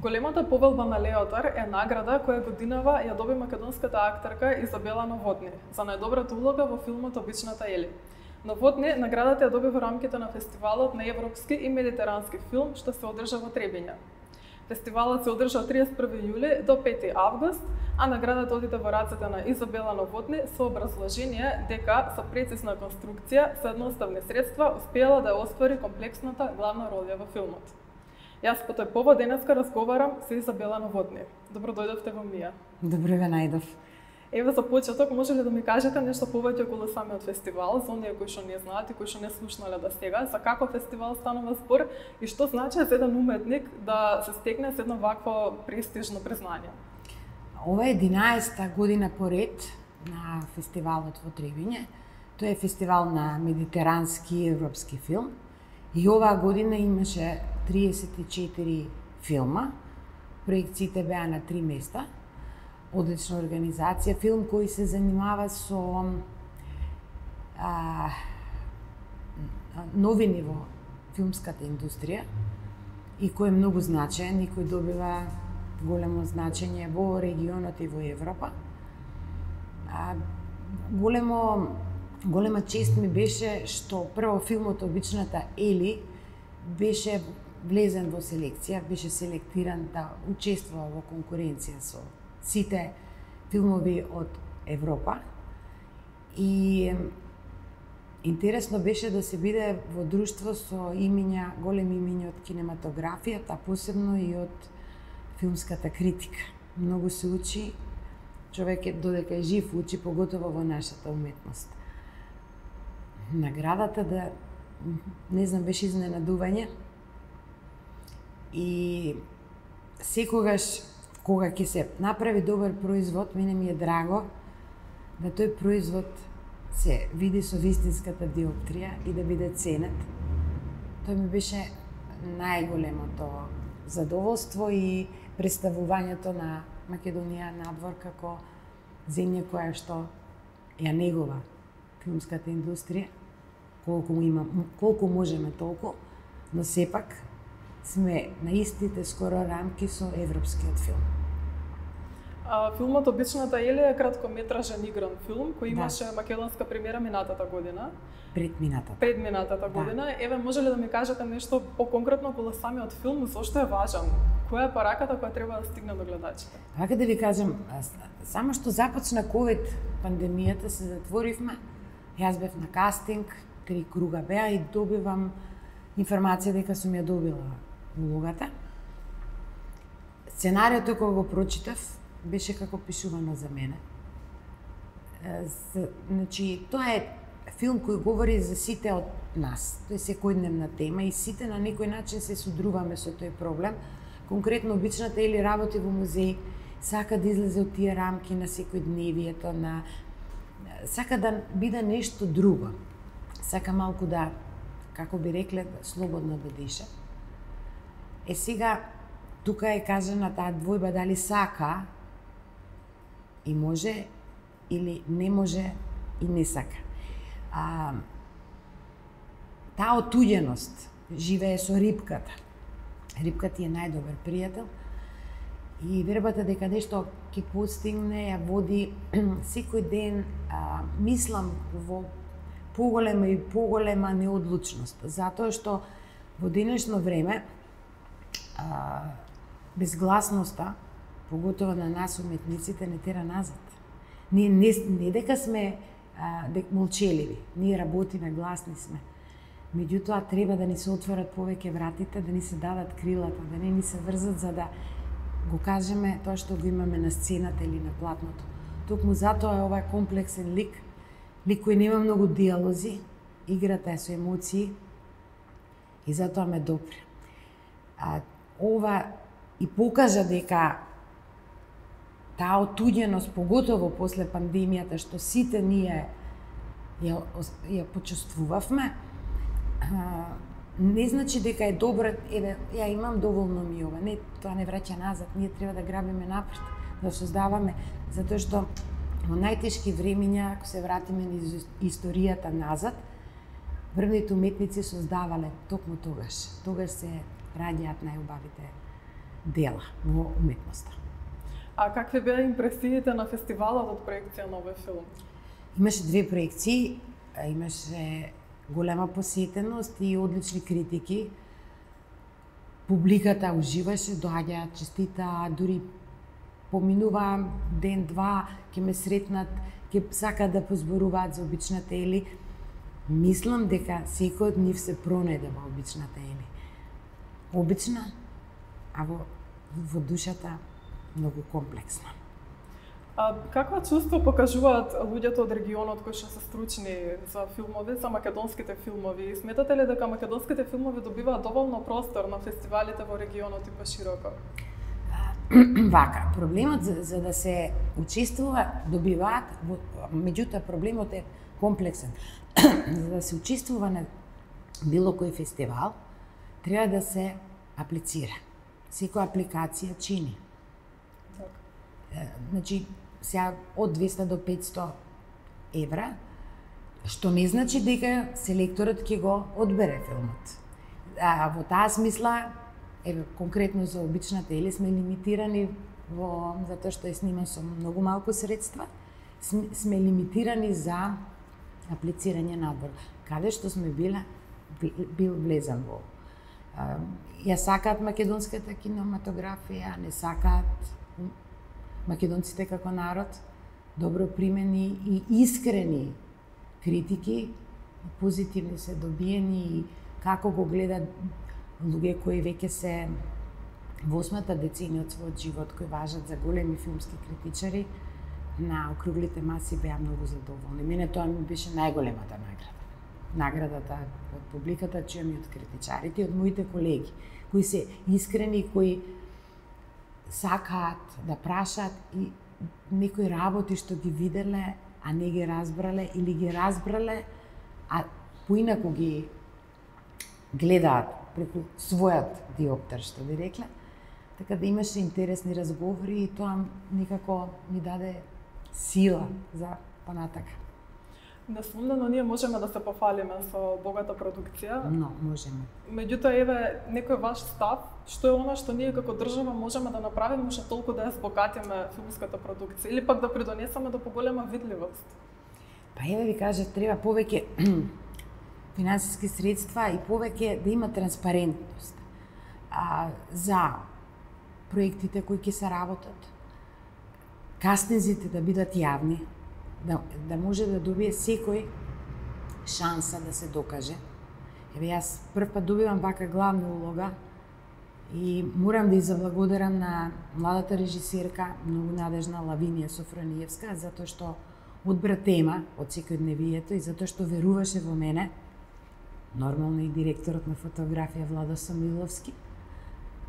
Големата повелба на Леотар е награда која годинава ја доби македонската актерка Изабела Новотни за најдобрата улога во филмот Обичната Ели. Новотни наградата ја доби во рамките на фестивалот на европски и медитерански филм што се одржа во Требиња. Фестивалот се одржа од 31 јули до 5 август, а наградата одите во рацете на Изабела Новотни со образложение дека со прецизна конструкција, со едноставни средства, успеала да ја оствари комплексната главна роля во филмот. Јас по тој повод денеска разговарам со Изабела Новотни. Добро дојдовте во МИА. Добро ве најдов. Еве за почеток, може ли да ми кажете нешто повеќе околу самиот фестивал, за оние кои што не знаат и кои што не слушнале до сега, за каков фестивал станува збор и што значи за еден уметник да се стекне со едно вакво престижно признање? Ова е 11-та година поред на фестивалот во Требиње. Тој е фестивал на медитерански и европски филм. И оваа година имаше 34 филма. Проекциите беа на 3 места. Одлична организација, филм кој се занимава со новини во филмската индустрија и кој е многу значаен и кој добива големо значење во регионот и во Европа. Голема чест ми беше што прво филмот Обичната Ели беше влезен во селекција, беше селектиран да учествува во конкуренција со сите филмови од Европа. И интересно беше да се биде во друштво со имиња, големи имиња од кинематографијата, посебно и од филмската критика. Многу се учи, човек додека е жив учи, поготово во нашата уметност. Наградата не знам, беше изненадување. И секогаш кога ќе се направи добар производ, мене ми е драго да тој производ се види со вистинската диоптрија и да биде ценет. Тоа ми беше најголемото задоволство и представувањето на Македонија надвор како земја која што ја негува филмската индустрија, колку можеме толку, но сепак сме на истите скоро рамки со европскиот филм. Филмот Обичната Ели е краткометражен игран филм кој имаше македонска премиера минатата година. Предминатата година. Еве, може ли да ми кажете нешто по-конкретно околу самиот филм, зошто е важен? Која е пораката која треба да стигне до гледачите? Вака да ви кажам, само што започна ковид пандемијата, се затворивме. Јас бев на кастинг, 3 круга беа и добивам информација дека сум ја добила улогата. Сценариото кога го прочитав беше како пишувано за мене. Значи, тоа е филм кој говори за сите од нас. Тој е секојдневна тема и сите на некој начин се содруваме со тој проблем. Конкретно Обичната Ели работи во музеј, сака да излезе од тие рамки на секојдневието, сака да биде нешто друго. Сака малку да, како би рекле, слободно да диша. Сега, тука е кажана таа двојба дали сака и може, или не може и не сака. Таа отуѓеност живее со рибката. Рибката е најдобар пријател и вербата дека нешто ќе постигне ја води секој ден, мислам во поголема и поголема неодлучност, затоа што во денешно време безгласноста, поготово на нас уметниците, не тера назад. Ние не дека сме молчеливи, ние работиме, гласни сме. Меѓутоа треба да ни се отворат повеќе вратите, да ни се дадат крилата, да не ни се врзат за да го кажеме тоа што го имаме на сцената или на платното. Токму затоа е ова комплексен лик кој нема многу диалози, играта е со емоции и затоа ме допре. Ова и покажа дека таа отуѓеност, поготово после пандемијата, што сите ние ја почувствувавме, не значи дека е добра, еве, ја имам доволно ми ова, не, тоа не враќа назад, ние треба да грабиме напред, да создаваме, затоа што во најтешки времиња, ако се вратиме низ историјата назад, врвните уметници создавале токму тогаш се раѓаат најубавите дела во уметноста. А какви беа импресиите на фестивалот од проекција на овој филм? Имаше 2 проекции, имаше голема посетеност и одлични критики. Публиката уживаше, доаѓаат, честитаа, дури поминува ден-два, ќе ме сретнат, ќе сакаат да позборуваат за обичната Ели. Мислам дека секој од нив се пронајде во обичната Ели. Обична, а во душата многу комплексна. А каква чувство покажуваат луѓето од регионот кои што се стручни за филмови, за македонските филмови? Сметате ли дека македонските филмови добиваат доволно простор на фестивалите во регионот и пошироко? Вака, проблемот за да се учествува добиваат, меѓутоа проблемот е комплексен. За да се учествува на било кој фестивал, треба да се аплицира. Секоја апликација чини. Значи, сега од 200 до 500 евра, што не значи дека селекторот ќе го одбере филмот. Во таа смисла, конкретно за обичната Ели сме лимитирани затоа што е сниман со многу малку средства, сме лимитирани за аплицирање надвор. Каде што сме бил влезан во. Ја сакаат македонската кинематографија, не сакаат македонците како народ, добро примени и искрени критики, позитивни се добиени и како го гледат луѓе кои веќе се во 8-та деценија од својот живот, кои важат за големи филмски критичари, на округлите маси беа многу задоволни. Мене тоа ми беше најголемата награда. Наградата од публиката, чујам и од критичарите, и од моите колеги, кои се искрени, кои сакаат да прашаат и некои работи што ги виделе, а не ги разбрале, или ги разбрале, а поинаку ги гледаат преку својот диоптер, што би рекле. Така да имаше интересни разговори и тоа некако ми даде сила за понатака. Несумнено ние можеме да се пофалиме со богата продукција. Но, можеме. Меѓутоа, еве, некој ваш став, што е она што ние како држава можеме да направиме уште толку да ја збогатиме филмската продукција или пак да придонесеме до поголема видливост? Па еве ви кажа, треба повеќе финансиски средства и повеќе да има транспарентност за проектите кои ќе се работат, кастинзите да бидат јавни, да може да добие секој шанса да се докаже. Еве јас прв пат добивам вака главна улога и морам да ја заблагодарам на младата режисерка, многу надежна Лавинија Софрониевска, затоа што одбра тема од секојдневието и затоа што веруваше во мене. Нормално и директорот на фотографија Владо Самиловски,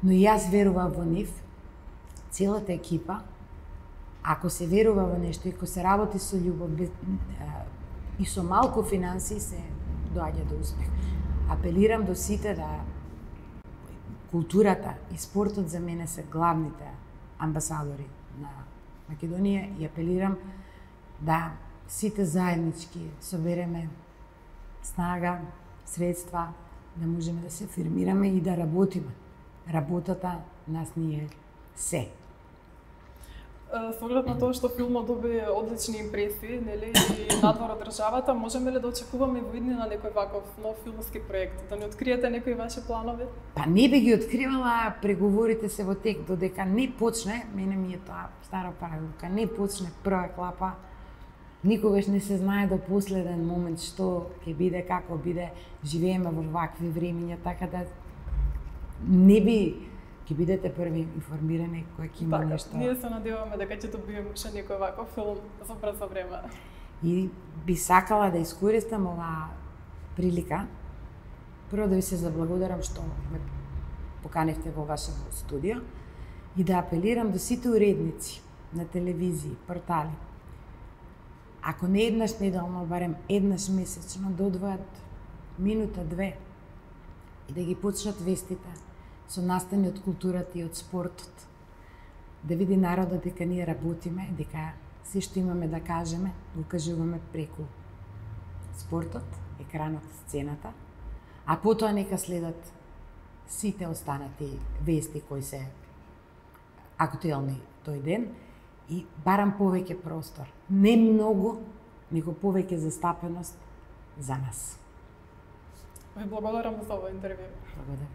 но и јас верувам во нив, целата екипа. Ако се верува во нешто и ако се работи со љубов и со малку финансии, се доаѓа до успех. Апелирам до сите да културата и спортот за мене се главните амбасадори на Македонија и апелирам да сите заеднички собереме снага, средства, да можеме да се фирмираме и да работиме. Работата нас ни е се. Со оглед на тоа што филмот доби одлични импресии, нели, и надвор од државата, можеме ли да очекуваме во иднина некој ваков нов филмски проект? Да ни откриете некои ваши планови? Па не би ги откривала, преговорите се во тек, додека не почне, мене ми е тоа стара правилка, не почне прва клапа, никогаш не се знае до последен момент што ќе биде, како биде, живееме во вакви времиња, така да не би ќе бидете први информирани кој ќе има нешто. Ние се надеваме дека ќе добиеме уште некој ваков филм за брзо време. И би сакала да искористам оваа прилика. Прво да ви се заблагодарам што ме поканевте во вашето студио и да апелирам до сите уредници на телевизии, портали. Ако не еднаш неделно, барем еднаш месечно да одвојат минута-две и да ги почнат вестите со настани од културата и од спортот. Да види народот дека ние работиме, дека се што имаме да кажеме, го кажуваме преку спортот, екранот, сцената, а потоа нека следат сите останати вести кои се актуелни тој ден и барам повеќе простор. Не многу, него повеќе застапеност за нас. Ви благодарам за овој интервју. Благодарам.